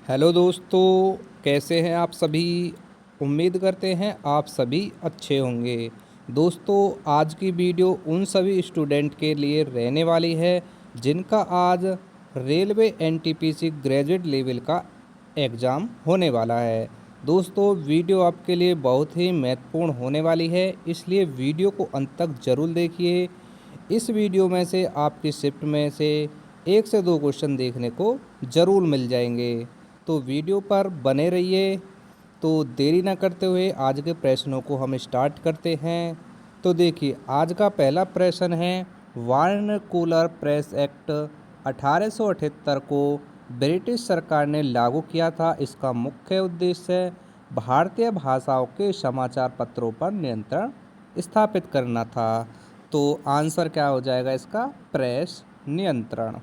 Hello दोस्तों, कैसे हैं आप सभी। उम्मीद करते हैं आप सभी अच्छे होंगे। दोस्तों, आज की वीडियो उन सभी स्टूडेंट के लिए रहने वाली है जिनका आज रेलवे एनटीपीसी ग्रेजुएट लेवल का एग्ज़ाम होने वाला है। दोस्तों, वीडियो आपके लिए बहुत ही महत्वपूर्ण होने वाली है, इसलिए वीडियो को अंत तक ज़रूर देखिए। इस वीडियो में से आपकी शिफ्ट में से 1 से 2 क्वेश्चन देखने को ज़रूर मिल जाएंगे, तो वीडियो पर बने रहिए। तो देरी ना करते हुए आज के प्रश्नों को हम स्टार्ट करते हैं। तो देखिए, आज का पहला प्रश्न है, वर्नाक्युलर प्रेस एक्ट 1878 को ब्रिटिश सरकार ने लागू किया था। इसका मुख्य उद्देश्य भारतीय भाषाओं के समाचार पत्रों पर नियंत्रण स्थापित करना था। तो आंसर क्या हो जाएगा इसका, प्रेस नियंत्रण।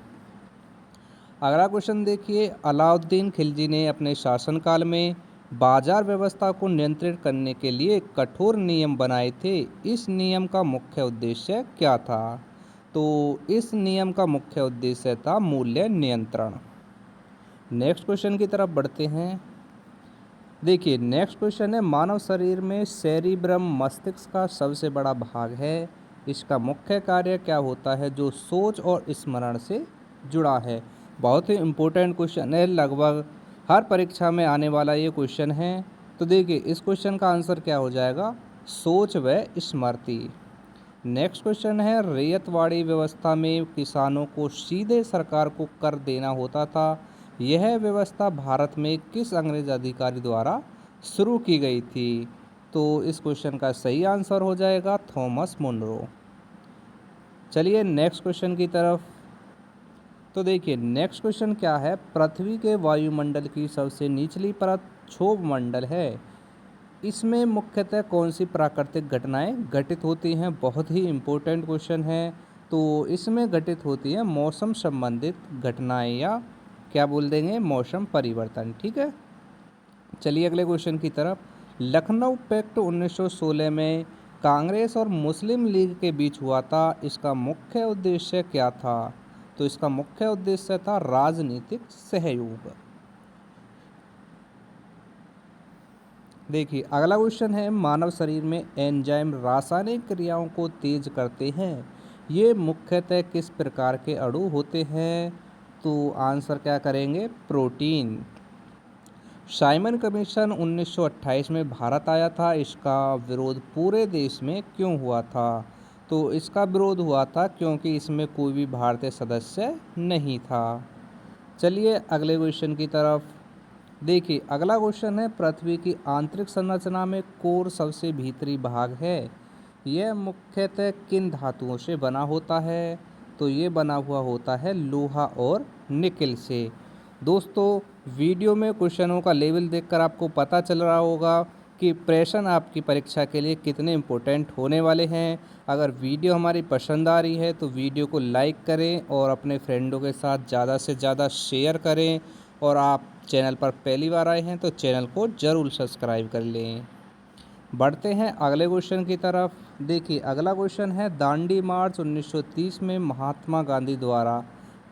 अगला क्वेश्चन देखिए, अलाउद्दीन खिलजी ने अपने शासनकाल में बाजार व्यवस्था को नियंत्रित करने के लिए कठोर नियम बनाए थे। इस नियम का मुख्य उद्देश्य क्या था? तो इस नियम का मुख्य उद्देश्य था मूल्य नियंत्रण। नेक्स्ट क्वेश्चन की तरफ बढ़ते हैं। देखिए, नेक्स्ट क्वेश्चन है, मानव शरीर में सेरिब्रम मस्तिष्क का सबसे बड़ा भाग है। इसका मुख्य कार्य क्या होता है जो सोच और स्मरण से जुड़ा है? बहुत ही इम्पोर्टेंट क्वेश्चन है, लगभग हर परीक्षा में आने वाला ये क्वेश्चन है। तो देखिए, इस क्वेश्चन का आंसर क्या हो जाएगा, सोच व स्मृति। नेक्स्ट क्वेश्चन है, रैयतवाड़ी व्यवस्था में किसानों को सीधे सरकार को कर देना होता था। यह व्यवस्था भारत में किस अंग्रेज अधिकारी द्वारा शुरू की गई थी? तो इस क्वेश्चन का सही आंसर हो जाएगा थॉमस मुनरो। चलिए नेक्स्ट क्वेश्चन की तरफ। तो देखिए, नेक्स्ट क्वेश्चन क्या है, पृथ्वी के वायुमंडल की सबसे निचली परत क्षोभ मंडल है। इसमें मुख्यतः कौन सी प्राकृतिक घटनाएं घटित होती हैं? बहुत ही इम्पोर्टेंट क्वेश्चन है। तो इसमें घटित होती है मौसम संबंधित घटनाएं, या क्या बोल देंगे, मौसम परिवर्तन। ठीक है, चलिए अगले क्वेश्चन की तरफ। लखनऊ पैक्ट 1916 में कांग्रेस और मुस्लिम लीग के बीच हुआ था। इसका मुख्य उद्देश्य क्या था? तो इसका मुख्य उद्देश्य था राजनीतिक सहयोग। देखिए, अगला क्वेश्चन है, मानव शरीर में एंजाइम रासायनिक क्रियाओं को तेज करते हैं। ये मुख्यतः किस प्रकार के अणु होते हैं? तो आंसर क्या करेंगे, प्रोटीन। साइमन कमीशन 1928 में भारत आया था। इसका विरोध पूरे देश में क्यों हुआ था? तो इसका विरोध हुआ था क्योंकि इसमें कोई भी भारतीय सदस्य नहीं था। चलिए अगले क्वेश्चन की तरफ। देखिए, अगला क्वेश्चन है, पृथ्वी की आंतरिक संरचना में कोर सबसे भीतरी भाग है। यह मुख्यतः किन धातुओं से बना होता है? तो ये बना हुआ होता है लोहा और निकेल से। दोस्तों, वीडियो में क्वेश्चनों का लेवल देखकर आपको पता चल रहा होगा कि प्रश्न आपकी परीक्षा के लिए कितने इम्पोर्टेंट होने वाले हैं। अगर वीडियो हमारी पसंद आ रही है तो वीडियो को लाइक करें और अपने फ्रेंडों के साथ ज़्यादा से ज़्यादा शेयर करें, और आप चैनल पर पहली बार आए हैं तो चैनल को ज़रूर सब्सक्राइब कर लें। बढ़ते हैं अगले क्वेश्चन की तरफ। देखिए, अगला क्वेश्चन है, दांडी मार्च 1930 में महात्मा गांधी द्वारा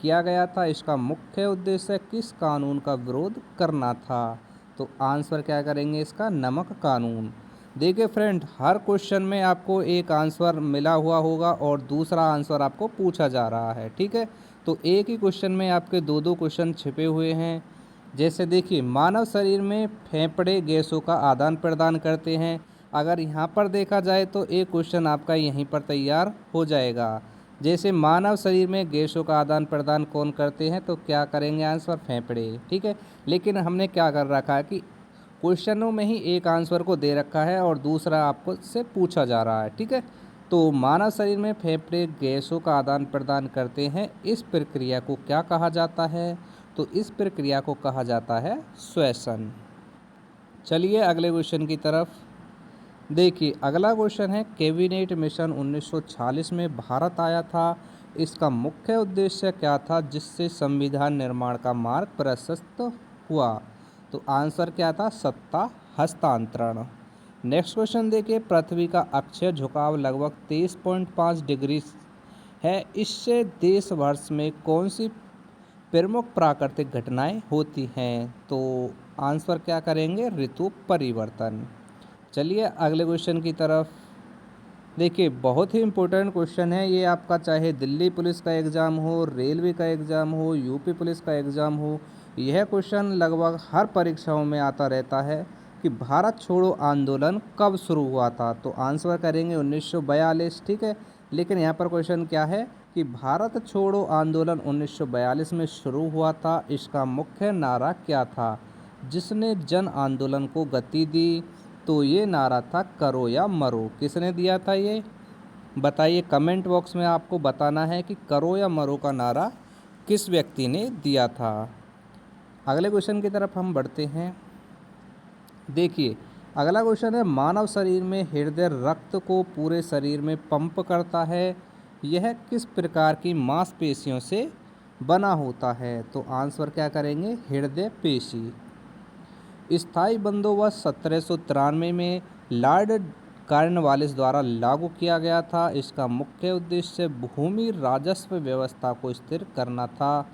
किया गया था। इसका मुख्य उद्देश्य किस कानून का विरोध करना था? तो आंसर क्या करेंगे इसका, नमक कानून। देखिए फ्रेंड, हर क्वेश्चन में आपको एक आंसर मिला हुआ होगा और दूसरा आंसर आपको पूछा जा रहा है। ठीक है, तो एक ही क्वेश्चन में आपके दो दो क्वेश्चन छिपे हुए हैं। जैसे देखिए, मानव शरीर में फेफड़े गैसों का आदान प्रदान करते हैं। अगर यहाँ पर देखा जाए तो एक क्वेश्चन आपका यहीं पर तैयार हो जाएगा। जैसे मानव शरीर में गैसों का आदान प्रदान कौन करते हैं, तो क्या करेंगे आंसर, फेफड़े। ठीक है, लेकिन हमने क्या कर रखा है कि क्वेश्चनों में ही एक आंसर को दे रखा है और दूसरा आपको से पूछा जा रहा है। ठीक है, तो मानव शरीर में फेफड़े गैसों का आदान प्रदान करते हैं। इस प्रक्रिया को क्या कहा जाता है? तो इस प्रक्रिया को कहा जाता है श्वसन। चलिए अगले क्वेश्चन की तरफ। देखिए, अगला क्वेश्चन है, कैबिनेट मिशन 1946 में भारत आया था। इसका मुख्य उद्देश्य क्या था जिससे संविधान निर्माण का मार्ग प्रशस्त हुआ? तो आंसर क्या था, सत्ता हस्तांतरण। नेक्स्ट क्वेश्चन देखिए, पृथ्वी का अक्षीय झुकाव लगभग 23.5 डिग्री है। इससे देश वर्ष में कौन सी प्रमुख प्राकृतिक घटनाएं होती हैं? तो आंसर क्या करेंगे? ऋतु परिवर्तन। चलिए अगले क्वेश्चन की तरफ। देखिए बहुत ही इम्पोर्टेंट क्वेश्चन है ये आपका, चाहे दिल्ली पुलिस का एग्ज़ाम हो, रेलवे का एग्ज़ाम हो, यूपी पुलिस का एग्ज़ाम हो, यह क्वेश्चन लगभग हर परीक्षाओं में आता रहता है कि भारत छोड़ो आंदोलन कब शुरू हुआ था? तो आंसर करेंगे 1942, ठीक है। लेकिन यहाँ पर क्वेश्चन क्या है कि भारत छोड़ो आंदोलन 1942 में शुरू हुआ था, इसका मुख्य नारा क्या था जिसने जन आंदोलन को गति दी? तो ये नारा था करो या मरो। किसने दिया था ये? बताइए, कमेंट बॉक्स में आपको बताना है कि करो या मरो का नारा किस व्यक्ति ने दिया था। अगले क्वेश्चन की तरफ हम बढ़ते हैं। देखिए अगला क्वेश्चन है, मानव शरीर में हृदय रक्त को पूरे शरीर में पंप करता है, यह किस प्रकार की मांसपेशियों से बना होता है? तो आंसर क्या करेंगे? हृदय पेशी। स्थायी बंदोबस्त 1793 में लॉर्ड कॉर्नवालिस द्वारा लागू किया गया था, इसका मुख्य उद्देश्य भूमि राजस्व व्यवस्था को स्थिर करना था।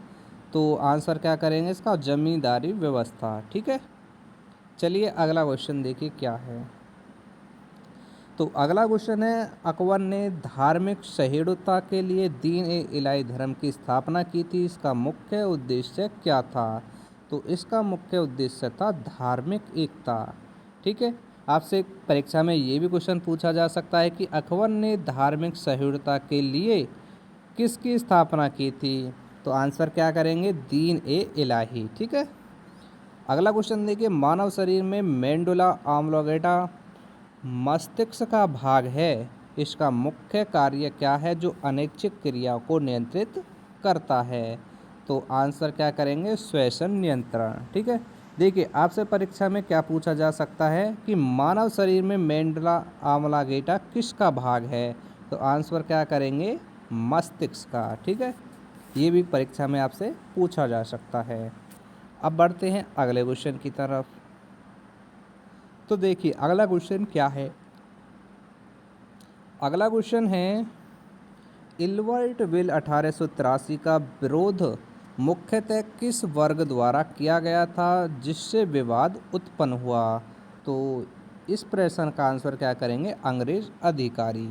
तो आंसर क्या करेंगे इसका? जमींदारी व्यवस्था, ठीक है। चलिए अगला क्वेश्चन देखिए क्या है। तो अगला क्वेश्चन है, अकबर ने धार्मिक सहिष्णुता के लिए दीन ए इलाही धर्म की स्थापना की थी, इसका मुख्य उद्देश्य क्या था? तो इसका मुख्य उद्देश्य था धार्मिक एकता, ठीक है। आपसे परीक्षा में ये भी क्वेश्चन पूछा जा सकता है कि अकबर ने धार्मिक सहिष्णुता के लिए किसकी स्थापना की थी? तो आंसर क्या करेंगे? दीन ए इलाही, ठीक है। अगला क्वेश्चन देखिए, मानव शरीर में मेंडुला ऑब्लिंगेटा मस्तिष्क का भाग है, इसका मुख्य कार्य क्या है जो अनैच्छिक क्रिया को नियंत्रित करता है? तो आंसर क्या करेंगे? श्वसन नियंत्रण, ठीक है। देखिए आपसे परीक्षा में क्या पूछा जा सकता है कि मानव शरीर में मेंडुला ऑब्लिंगेटा किसका भाग है? तो आंसर क्या करेंगे? मस्तिष्क का, ठीक है। ये भी परीक्षा में आपसे पूछा जा सकता है। अब बढ़ते हैं अगले क्वेश्चन की तरफ। तो देखिए अगला क्वेश्चन क्या है। अगला क्वेश्चन है, इल्बर्ट विल 1883 का विरोध मुख्यतः किस वर्ग द्वारा किया गया था जिससे विवाद उत्पन्न हुआ? तो इस प्रश्न का आंसर क्या करेंगे? अंग्रेज अधिकारी।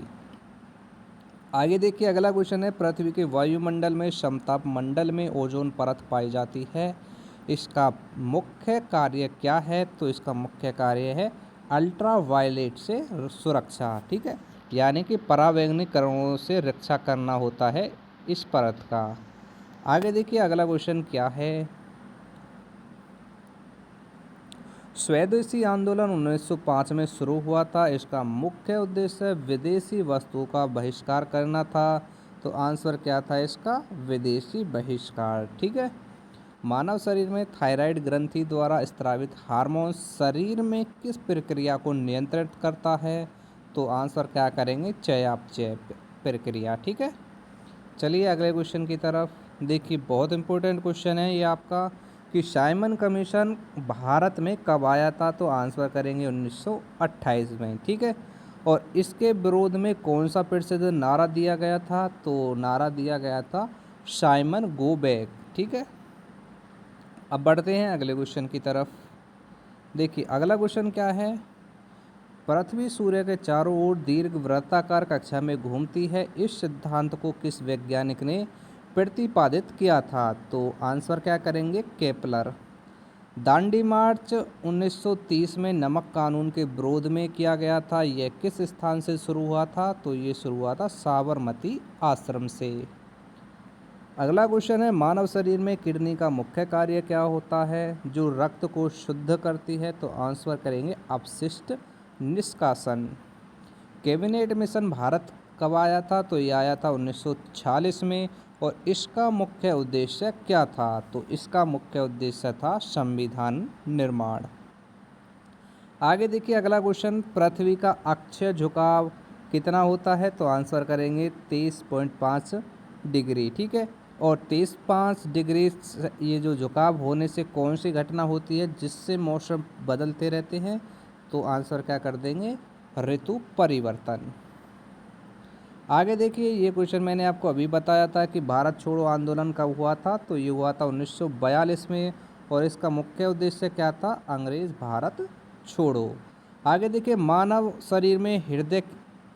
आगे देखिए अगला क्वेश्चन है, पृथ्वी के वायुमंडल में समताप मंडल में ओजोन परत पाई जाती है, इसका मुख्य कार्य क्या है? तो इसका मुख्य कार्य है अल्ट्रा वायलेट से सुरक्षा, ठीक है। यानी कि परावैंगनिक किरणों से रक्षा करना होता है इस परत का। आगे देखिए अगला क्वेश्चन क्या है। स्वदेशी आंदोलन 1905 में शुरू हुआ था, इसका मुख्य उद्देश्य विदेशी वस्तुओं का बहिष्कार करना था। तो आंसर क्या था इसका? विदेशी बहिष्कार, ठीक है। मानव शरीर में थायराइड ग्रंथि द्वारा स्रावित हार्मोन शरीर में किस प्रक्रिया को नियंत्रित करता है? तो आंसर क्या करेंगे? चयापचय प्रक्रिया, ठीक है। चलिए अगले क्वेश्चन की तरफ। देखिए बहुत इंपॉर्टेंट क्वेश्चन है ये आपका कि साइमन कमीशन भारत में कब आया था? तो आंसर करेंगे 1928 में, ठीक है। और इसके विरोध में कौन सा प्रसिद्ध नारा दिया गया था? तो नारा दिया गया था साइमन गो बैक, ठीक है। अब बढ़ते हैं अगले क्वेश्चन की तरफ। देखिए अगला क्वेश्चन क्या है, पृथ्वी सूर्य के चारों ओर दीर्घ वृत्ताकार कक्षा में घूमती है, इस सिद्धांत को किस वैज्ञानिक ने प्रतिपादित किया था? तो आंसर क्या करेंगे? केपलर। दांडी मार्च 1930 में नमक कानून के विरोध में किया गया था, यह किस स्थान से शुरू हुआ था? तो ये शुरू हुआ था साबरमती आश्रम से। अगला क्वेश्चन है, मानव शरीर में किडनी का मुख्य कार्य क्या होता है जो रक्त को शुद्ध करती है? तो आंसर करेंगे अपशिष्ट निष्कासन। कैबिनेट मिशन भारत कब आया था? तो ये आया था 1946 में। और इसका मुख्य उद्देश्य क्या था? तो इसका मुख्य उद्देश्य था संविधान निर्माण। आगे देखिए अगला क्वेश्चन, पृथ्वी का अक्षीय झुकाव कितना होता है? तो आंसर करेंगे 23.5 डिग्री, ठीक है। और 23.5 डिग्री ये जो झुकाव होने से कौन सी घटना होती है जिससे मौसम बदलते रहते हैं? तो आंसर क्या कर देंगे? ऋतु परिवर्तन। आगे देखिए, ये क्वेश्चन मैंने आपको अभी बताया था कि भारत छोड़ो आंदोलन कब हुआ था, तो ये हुआ था 1942 में। और इसका मुख्य उद्देश्य क्या था, अंग्रेज भारत छोड़ो। आगे देखिए, मानव शरीर में हृदय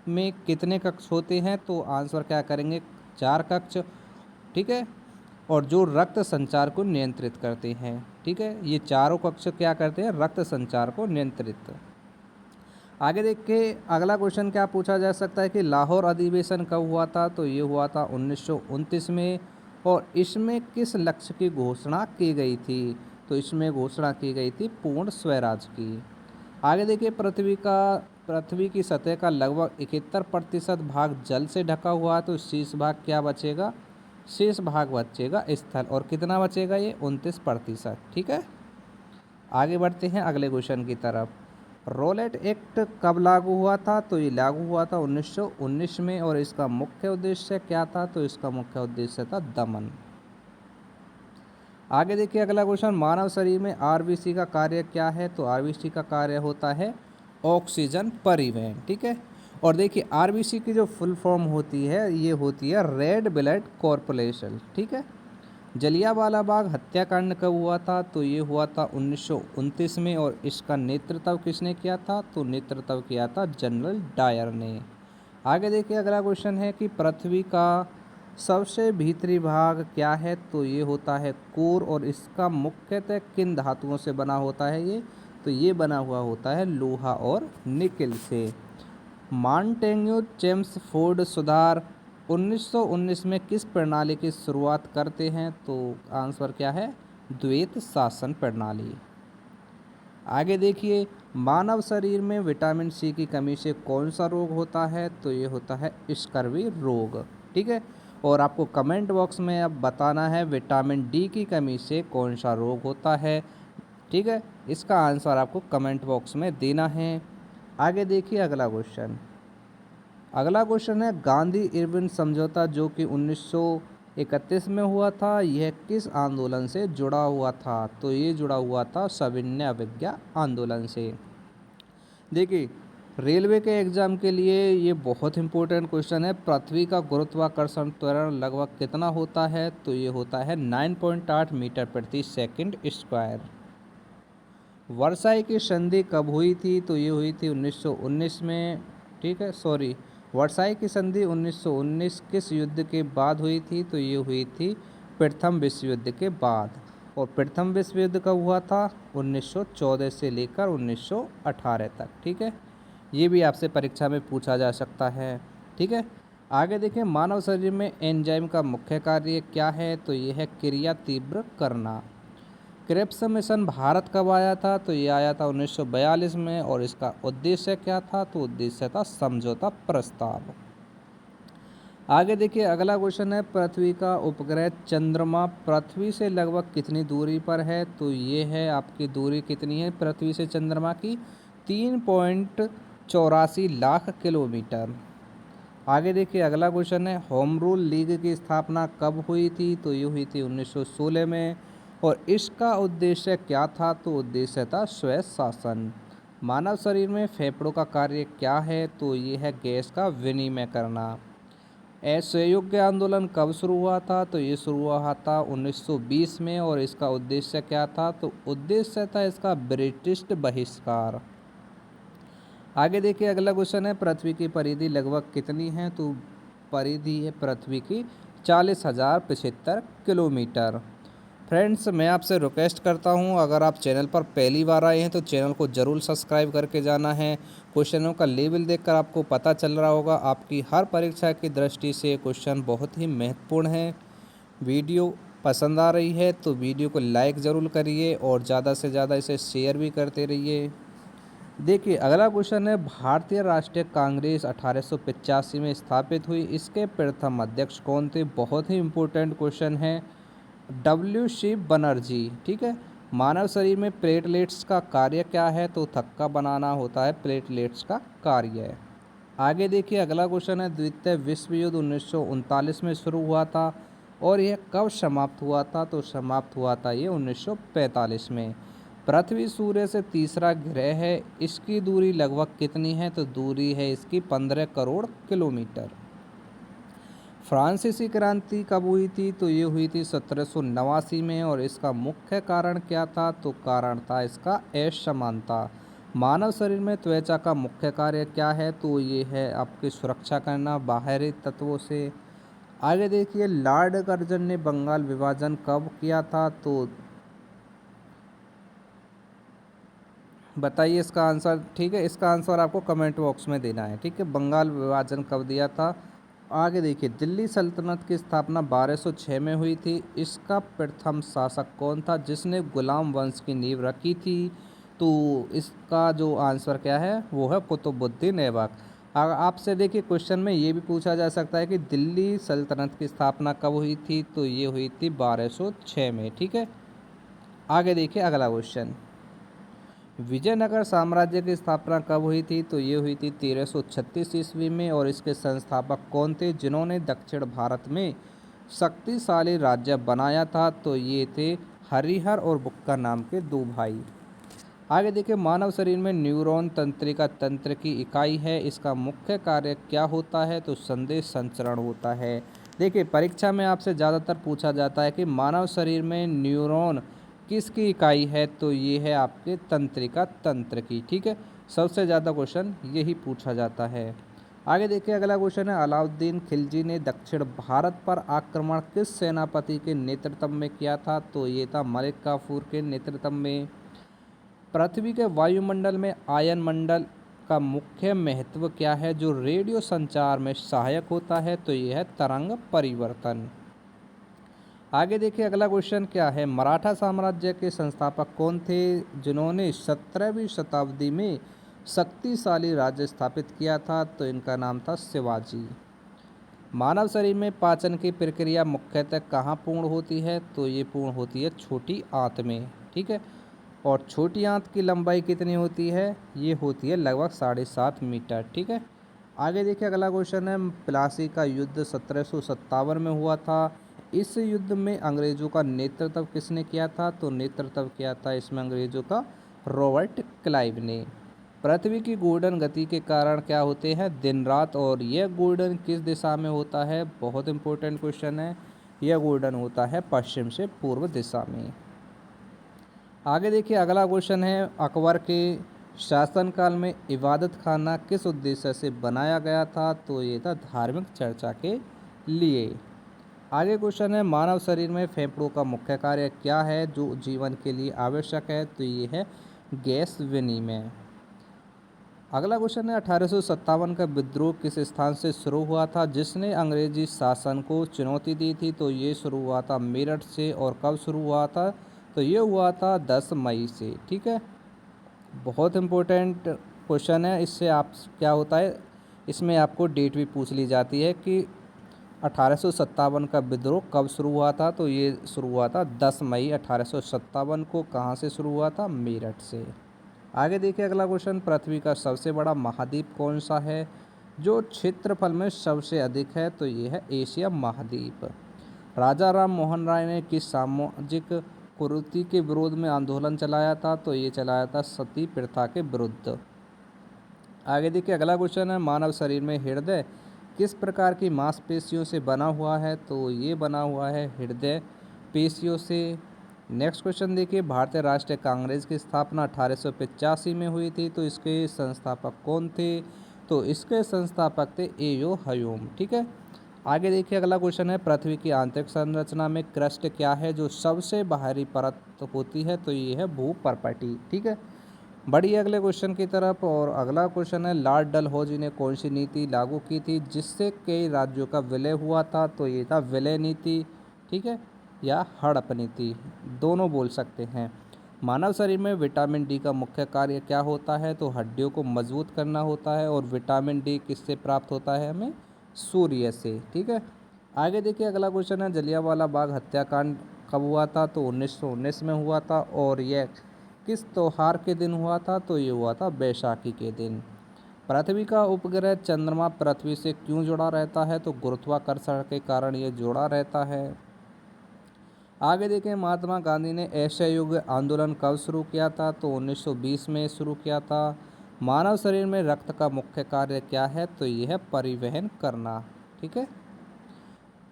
में कितने कक्ष होते हैं, तो आंसर क्या करेंगे, 4 कक्ष। ठीक है, और जो रक्त संचार को नियंत्रित करते हैं। ठीक है, ये चारों कक्ष क्या करते हैं, रक्त संचार को नियंत्रित। आगे देख के अगला क्वेश्चन क्या पूछा जा सकता है कि लाहौर अधिवेशन कब हुआ था, तो ये हुआ था 1929 में। और इसमें किस लक्ष्य की घोषणा की गई थी, तो इसमें घोषणा की गई थी पूर्ण स्वराज की। आगे देखिए, पृथ्वी की सतह का लगभग 71% भाग जल से ढका हुआ है, तो शेष भाग क्या बचेगा, शेष भाग बचेगा स्थल। और कितना बचेगा, ये 29%। ठीक है, आगे बढ़ते हैं अगले क्वेश्चन की तरफ। रोलेट एक्ट कब लागू हुआ था, तो ये लागू हुआ था 1919 में। और इसका मुख्य उद्देश्य क्या था, तो इसका मुख्य उद्देश्य था दमन। आगे देखिए अगला क्वेश्चन, मानव शरीर में आरबीसी का कार्य क्या है, तो आरबीसी का कार्य होता है ऑक्सीजन परिवहन। ठीक है, और देखिए आरबीसी की जो फुल फॉर्म होती है, ये होती है रेड ब्लड कॉर्पोरेशन। ठीक है, जलियांवाला बाग हत्याकांड कब हुआ था, तो ये हुआ था 1929 में। और इसका नेतृत्व किसने किया था, तो नेतृत्व किया था जनरल डायर ने। आगे देखिए अगला क्वेश्चन है कि पृथ्वी का सबसे भीतरी भाग क्या है, तो ये होता है कोर। और इसका मुख्यतः किन धातुओं से बना होता है ये, तो ये बना हुआ होता है लोहा और निकेल से। मॉन्टेग्यू चेम्सफोर्ड सुधार 1919 में किस प्रणाली की शुरुआत करते हैं, तो आंसर क्या है, द्वैत शासन प्रणाली। आगे देखिए, मानव शरीर में विटामिन सी की कमी से कौन सा रोग होता है, तो ये होता है स्कर्वी रोग। ठीक है, और आपको कमेंट बॉक्स में अब बताना है विटामिन डी की कमी से कौन सा रोग होता है। ठीक है, इसका आंसर आपको कमेंट बॉक्स में देना है। आगे देखिए अगला क्वेश्चन। अगला क्वेश्चन है गांधी इरविन समझौता जो कि 1931 में हुआ था, यह किस आंदोलन से जुड़ा हुआ था, तो ये जुड़ा हुआ था सविनय अवज्ञा आंदोलन से। देखिए, रेलवे के एग्जाम के लिए ये बहुत इंपॉर्टेंट क्वेश्चन है। पृथ्वी का गुरुत्वाकर्षण त्वरण लगभग कितना होता है, तो ये होता है 9.8 मीटर प्रति सेकंड स्क्वायर। वर्साई की संधि कब हुई थी, तो ये हुई थी 1919 में। ठीक है, सॉरी, वर्साई की संधि 1919 किस युद्ध के बाद हुई थी, तो ये हुई थी प्रथम विश्व युद्ध के बाद। और प्रथम विश्व युद्ध कब हुआ था, 1914 से लेकर 1918 तक। ठीक है, ये भी आपसे परीक्षा में पूछा जा सकता है। ठीक है, आगे देखें, मानव शरीर में एंजाइम का मुख्य कार्य क्या है, तो ये है क्रिया तीव्र करना। क्रिप्स मिशन भारत कब आया था, तो ये आया था 1942 में। और इसका उद्देश्य क्या था, तो उद्देश्य था समझौता प्रस्ताव। आगे देखिए अगला क्वेश्चन है, पृथ्वी का उपग्रह चंद्रमा पृथ्वी से लगभग कितनी दूरी पर है, तो ये है आपकी दूरी कितनी है पृथ्वी से चंद्रमा की, 3.84 लाख किलोमीटर। आगे देखिए अगला क्वेश्चन है, होम रूल लीग की स्थापना कब हुई थी, तो ये हुई थी 1916 में। और इसका उद्देश्य क्या था, तो उद्देश्य था स्वैर शासन। मानव शरीर में फेफड़ों का कार्य क्या है, तो ये है गैस का विनिमय करना। असहयोग आंदोलन कब शुरू हुआ था, तो ये शुरू हुआ था 1920 में। और इसका उद्देश्य क्या था, तो उद्देश्य था इसका ब्रिटिश बहिष्कार। आगे देखिए अगला क्वेश्चन है, पृथ्वी की परिधि लगभग कितनी है, तो परिधि है पृथ्वी की 40,075 किलोमीटर। फ्रेंड्स, मैं आपसे रिक्वेस्ट करता हूं, अगर आप चैनल पर पहली बार आए हैं तो चैनल को ज़रूर सब्सक्राइब करके जाना है। क्वेश्चनों का लेवल देखकर आपको पता चल रहा होगा, आपकी हर परीक्षा की दृष्टि से क्वेश्चन बहुत ही महत्वपूर्ण है। वीडियो पसंद आ रही है तो वीडियो को लाइक ज़रूर करिए और ज़्यादा से ज़्यादा इसे शेयर भी करते रहिए। देखिए अगला क्वेश्चन है, भारतीय राष्ट्रीय कांग्रेस 1885 में स्थापित हुई, इसके प्रथम अध्यक्ष कौन थे, बहुत ही इम्पोर्टेंट क्वेश्चन है, डब्ल्यू बनर्जी। ठीक है, मानव शरीर में प्लेटलेट्स का कार्य क्या है, तो थक्का बनाना होता है प्लेटलेट्स का कार्य। आगे देखिए अगला क्वेश्चन है, द्वितीय विश्व युद्ध 1939 में शुरू हुआ था और यह कब समाप्त हुआ था, तो समाप्त हुआ था ये 1945 में। पृथ्वी सूर्य से तीसरा ग्रह है, इसकी दूरी लगभग कितनी है, तो दूरी है इसकी 15 करोड़ किलोमीटर। फ्रांसीसी क्रांति कब हुई थी? तो ये हुई थी 1789 में। और इसका मुख्य कारण क्या था? तो कारण था इसका असमानता। मानव शरीर में त्वचा का मुख्य कार्य क्या है? तो ये है आपकी सुरक्षा करना बाहरी तत्वों से। आगे देखिए, लॉर्ड कर्जन ने बंगाल विभाजन कब किया था? तो बताइए इसका आंसर। ठीक है, इसका आंसर आपको कमेंट बॉक्स में देना है। ठीक है, बंगाल विभाजन कब दिया था? आगे देखिए, दिल्ली सल्तनत की स्थापना 1206 में हुई थी। इसका प्रथम शासक कौन था जिसने गुलाम वंश की नींव रखी थी? तो इसका जो आंसर क्या है वो है कुतुबुद्दीन ऐबक। अगर आपसे देखिए क्वेश्चन में ये भी पूछा जा सकता है कि दिल्ली सल्तनत की स्थापना कब हुई थी? तो ये हुई थी 1206 में। ठीक है, आगे देखिए अगला क्वेश्चन। विजयनगर साम्राज्य की स्थापना कब हुई थी? तो ये हुई थी 1336 ईस्वी में। और इसके संस्थापक कौन थे जिन्होंने दक्षिण भारत में शक्तिशाली राज्य बनाया था? तो ये थे हरिहर और बुक्का नाम के दो भाई। आगे देखिए, मानव शरीर में न्यूरॉन तंत्रिका तंत्र की इकाई है। इसका मुख्य कार्य क्या होता है? तो संदेश संचरण होता है। देखिए, परीक्षा में आपसे ज़्यादातर पूछा जाता है कि मानव शरीर में न्यूरॉन किसकी इकाई है? तो ये है आपके तंत्रिका तंत्र की। ठीक है, सबसे ज़्यादा क्वेश्चन यही पूछा जाता है। आगे देखिए अगला क्वेश्चन है, अलाउद्दीन खिलजी ने दक्षिण भारत पर आक्रमण किस सेनापति के नेतृत्व में किया था? तो ये था मलिक काफूर के नेतृत्व में। पृथ्वी के वायुमंडल में आयन मंडल का मुख्य महत्व क्या है जो रेडियो संचार में सहायक होता है? तो यह है तरंग परिवर्तन। आगे देखिए अगला क्वेश्चन क्या है, मराठा साम्राज्य के संस्थापक कौन थे जिन्होंने 17वीं शताब्दी में शक्तिशाली राज्य स्थापित किया था? तो इनका नाम था शिवाजी। मानव शरीर में पाचन की प्रक्रिया मुख्यतः कहाँ पूर्ण होती है? तो ये पूर्ण होती है छोटी आंत में। ठीक है, और छोटी आंत की लंबाई कितनी होती है? ये होती है लगभग 7.5 मीटर। ठीक है, आगे देखिए अगला क्वेश्चन है, प्लासी का युद्ध 1757 में हुआ था। इस युद्ध में अंग्रेजों का नेतृत्व किसने किया था? तो नेतृत्व किया था इसमें अंग्रेजों का रॉबर्ट क्लाइव ने। पृथ्वी की घूर्णन गति के कारण क्या होते हैं? दिन रात। और यह घूर्णन किस दिशा में होता है? बहुत इंपॉर्टेंट क्वेश्चन है। यह घूर्णन होता है पश्चिम से पूर्व दिशा में। आगे देखिए अगला क्वेश्चन है, अकबर के शासनकाल में इबादत खाना किस उद्देश्य से बनाया गया था? तो ये था धार्मिक चर्चा के लिए। आगे क्वेश्चन है, मानव शरीर में फेफड़ों का मुख्य कार्य क्या है जो जीवन के लिए आवश्यक है? तो ये है गैस विनिमय। अगला क्वेश्चन है, 1857 का विद्रोह किस स्थान से शुरू हुआ था जिसने अंग्रेजी शासन को चुनौती दी थी? तो ये शुरू हुआ था मेरठ से। और कब शुरू हुआ था? तो ये हुआ था 10 मई से। ठीक है, बहुत इम्पोर्टेंट क्वेश्चन है। इससे आप क्या होता है, इसमें आपको डेट भी पूछ ली जाती है कि 1857 का विद्रोह कब शुरू हुआ था? तो ये शुरू हुआ था 10 मई 1857 को। कहाँ से शुरू हुआ था? मेरठ से। आगे देखिए अगला क्वेश्चन, पृथ्वी का सबसे बड़ा महाद्वीप कौन सा है जो क्षेत्रफल में सबसे अधिक है? तो ये है एशिया महाद्वीप। राजा राम मोहन राय ने किस सामाजिक कुरीति के विरोध में आंदोलन चलाया था? तो ये चलाया था सती प्रथा के विरुद्ध। आगे देखिए अगला क्वेश्चन है, मानव शरीर में हृदय किस प्रकार की मांसपेशियों से बना हुआ है? तो ये बना हुआ है हृदय पेशियों से। नेक्स्ट क्वेश्चन देखिए, भारतीय राष्ट्रीय कांग्रेस की स्थापना 1885 में हुई थी। तो इसके संस्थापक कौन थे? तो इसके संस्थापक थे एयो हयूम। ठीक है, आगे देखिए अगला क्वेश्चन है, पृथ्वी की आंतरिक संरचना में क्रस्ट क्या है जो सबसे बाहरी परत होती है? तो ये है भूपर्पटी। ठीक है, बढ़िए अगले क्वेश्चन की तरफ। और अगला क्वेश्चन है, लॉर्ड डलहौजी ने कौन सी नीति लागू की थी जिससे कई राज्यों का विलय हुआ था? तो ये था विलय नीति। ठीक है, या हड़प नीति, दोनों बोल सकते हैं। मानव शरीर में विटामिन डी का मुख्य कार्य क्या होता है? तो हड्डियों को मजबूत करना होता है। और विटामिन डी किससे प्राप्त होता है हमें? सूर्य से। ठीक है, आगे देखिए अगला क्वेश्चन है, जलियांवाला बाग हत्याकांड कब हुआ था? तो 1919 में हुआ था। और यह किस त्योहार के दिन हुआ था? तो ये हुआ था बैसाखी के दिन। पृथ्वी का उपग्रह चंद्रमा पृथ्वी से क्यों जुड़ा रहता है? तो गुरुत्वाकर्षण के कारण ये जुड़ा रहता है। आगे देखें, महात्मा गांधी ने असहयोग आंदोलन कब शुरू किया था? तो 1920 में शुरू किया था। मानव शरीर में रक्त का मुख्य कार्य क्या है? तो यह है परिवहन करना। ठीक है,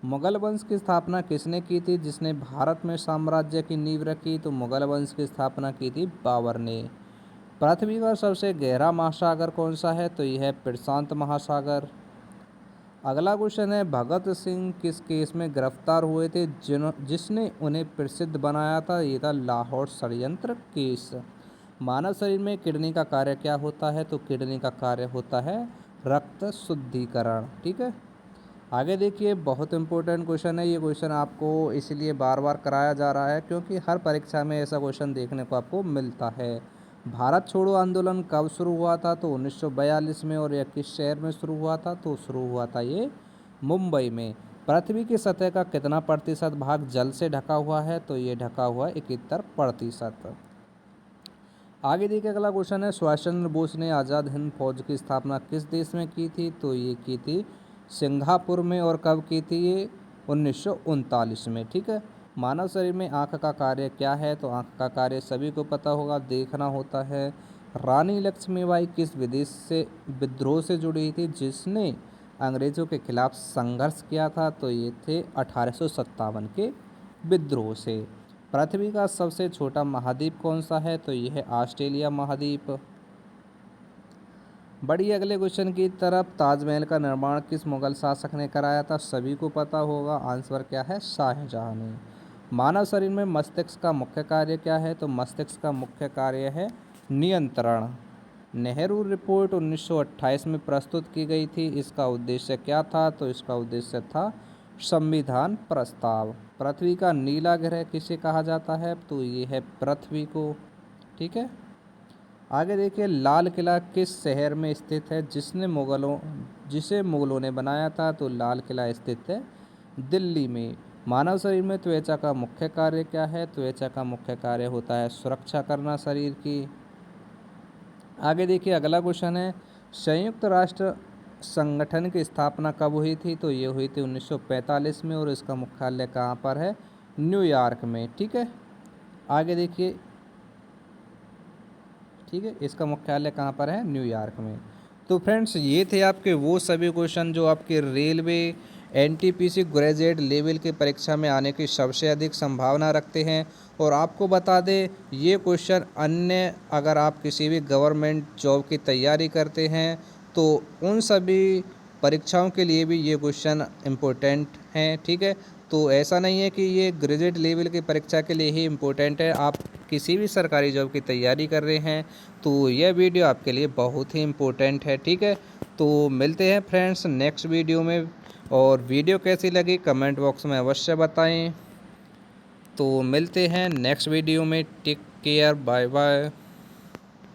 मुगल वंश की स्थापना किसने की थी, जिसने भारत में साम्राज्य की नींव रखी? तो मुगल वंश की स्थापना की थी बाबर ने। पृथ्वी का सबसे गहरा महासागर कौन सा है? तो यह है प्रशांत महासागर। अगला क्वेश्चन है, भगत सिंह किस केस में गिरफ्तार हुए थे जिसने उन्हें प्रसिद्ध बनाया था? ये था लाहौर षड्यंत्र केस। मानव शरीर में किडनी का कार्य क्या होता है? तो किडनी का कार्य होता है रक्त शुद्धिकरण। ठीक है, आगे देखिए, बहुत इंपॉर्टेंट क्वेश्चन है ये। क्वेश्चन आपको इसलिए बार बार कराया जा रहा है क्योंकि हर परीक्षा में ऐसा क्वेश्चन देखने को आपको मिलता है। भारत छोड़ो आंदोलन कब शुरू हुआ था? तो 1942 में। और यह किस शहर में शुरू हुआ था? तो शुरू हुआ था ये मुंबई में। पृथ्वी की सतह का कितना प्रतिशत भाग जल से ढका हुआ है? तो ये ढका हुआ 71%। आगे देखिए, अगला क्वेश्चन है, सुभाष चंद्र बोस ने आज़ाद हिंद फौज की स्थापना किस देश में की थी? तो ये की थी सिंगापुर में। और कब की थी ये? 1939 में। ठीक है, मानव शरीर में आँख का कार्य क्या है? तो आँख का कार्य सभी को पता होगा, देखना होता है। रानी लक्ष्मीबाई किस विद्रोह से जुड़ी थी जिसने अंग्रेज़ों के खिलाफ संघर्ष किया था? तो ये थे 1857 के विद्रोह से। पृथ्वी का सबसे छोटा महाद्वीप कौन सा है? तो यह है ऑस्ट्रेलिया महाद्वीप। बढ़िए अगले क्वेश्चन की तरफ, ताजमहल का निर्माण किस मुगल शासक ने कराया था? सभी को पता होगा, आंसर क्या है? शाहजहां ने। मानव शरीर में मस्तिष्क का मुख्य कार्य क्या है? तो मस्तिष्क का मुख्य कार्य है नियंत्रण। नेहरू रिपोर्ट 1928 में प्रस्तुत की गई थी, इसका उद्देश्य क्या था? तो इसका उद्देश्य था संविधान प्रस्ताव। पृथ्वी का नीला ग्रह किसे कहा जाता है? तो ये है पृथ्वी को। ठीक है, आगे देखिए, लाल किला किस शहर में स्थित है जिसे मुगलों ने बनाया था? तो लाल किला स्थित है दिल्ली में। मानव शरीर में त्वचा का मुख्य कार्य क्या है? त्वचा का मुख्य कार्य होता है सुरक्षा करना शरीर की। आगे देखिए, अगला क्वेश्चन है, संयुक्त राष्ट्र संगठन की स्थापना कब हुई थी? तो ये हुई थी 1945 में। और इसका मुख्यालय कहाँ पर है? न्यूयॉर्क में। ठीक है, आगे देखिए, ठीक है, इसका मुख्यालय कहाँ पर है? न्यूयॉर्क में। तो फ्रेंड्स, ये थे आपके वो सभी क्वेश्चन जो आपके रेलवे एनटीपीसी ग्रेजुएट लेवल की परीक्षा में आने की सबसे अधिक संभावना रखते हैं। और आपको बता दें, ये क्वेश्चन अन्य अगर आप किसी भी गवर्नमेंट जॉब की तैयारी करते हैं तो उन सभी परीक्षाओं के लिए भी ये क्वेश्चन इम्पोर्टेंट हैं। ठीक है, तो ऐसा नहीं है कि ये ग्रेजुएट लेवल की परीक्षा के लिए ही इम्पोर्टेंट है। आप किसी भी सरकारी जॉब की तैयारी कर रहे हैं तो यह वीडियो आपके लिए बहुत ही इम्पोर्टेंट है। ठीक है, तो मिलते हैं फ्रेंड्स नेक्स्ट वीडियो में। और वीडियो कैसी लगी कमेंट बॉक्स में अवश्य बताएं। तो मिलते हैं नेक्स्ट वीडियो में। Take care, bye bye.